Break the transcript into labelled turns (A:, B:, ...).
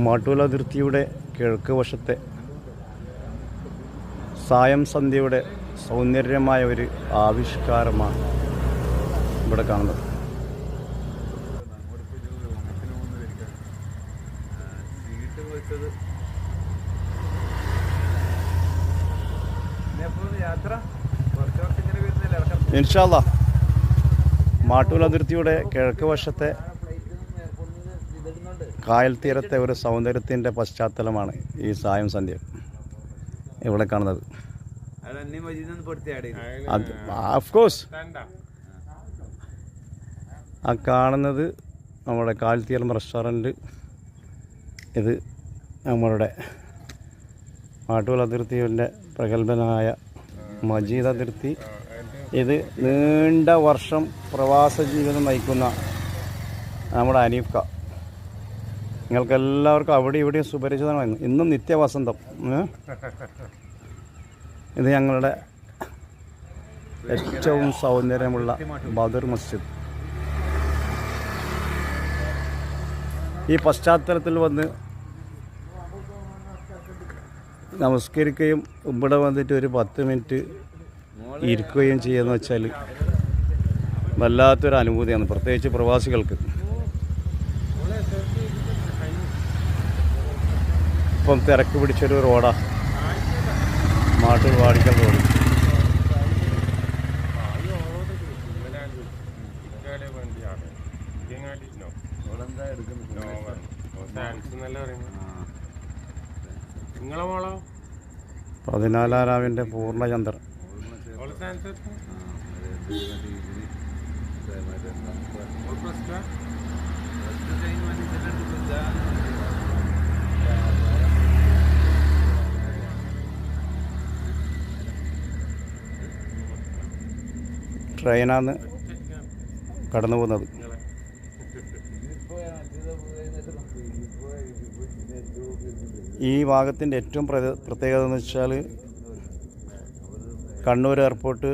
A: മാട്ടൂൽ അതിർത്തിയുടെ കിഴക്ക് വശത്തെ സായം സന്ധ്യയുടെ സൗന്ദര്യമായ ഒരു ആവിഷ്കാരമാണ് ഇവിടെ കാണുന്നത്. ഇൻഷാ അല്ലാഹ് മാട്ടൂൽ അതിർത്തിയുടെ കിഴക്ക് വശത്തെ കായൽ തീരത്തെ ഒരു സൗന്ദര്യത്തിൻ്റെ പശ്ചാത്തലമാണ് ഈ സായം സന്ധ്യ ഇവിടെ കാണുന്നത്. ഓഫ്കോഴ്സ് ആ കാണുന്നത് നമ്മുടെ കായൽ തീരം റെസ്റ്റോറൻറ്റ്. ഇത് നമ്മളുടെ മാട്ടൂൽ അതിർത്തിയുടെ പ്രഗത്ഭനായ മജീദ് അതിർത്തി. ഇത് നീണ്ട വർഷം പ്രവാസ ജീവിതം നയിക്കുന്ന നമ്മുടെ അനീഫ്ക. നിങ്ങൾക്കെല്ലാവർക്കും അവിടെ ഇവിടെയും സുപരിചിതമാണ്. ഇന്നും നിത്യവസന്തം. ഇത് ഞങ്ങളുടെ ഏറ്റവും സൗന്ദര്യമുള്ള ബദർ മസ്ജിദ്. ഈ പശ്ചാത്തലത്തിൽ വന്ന് നമസ്കരിക്കുകയും ഇവിടെ വന്നിട്ട് ഒരു 10 മിനിറ്റ് ഇരിക്കുകയും ചെയ്യുകയെന്ന് വെച്ചാൽ വല്ലാത്തൊരു അനുഭൂതിയാണ്, പ്രത്യേകിച്ച് പ്രവാസികൾക്ക്. ഇപ്പം തിരക്ക് പിടിച്ചൊരു റോഡാണ് മാട്ടൂൽ വാടിക്കൽ റോഡ്. പതിനാലാം രാവിൻ്റെ പൂർണ്ണചന്ദ്രൻ. ട്രെയിനാണ് കടന്നു പോകുന്നത്. ഈ ഭാഗത്തിൻ്റെ ഏറ്റവും പ്രത്യേകത എന്ന് വെച്ചാൽ കണ്ണൂർ എയർപോർട്ട്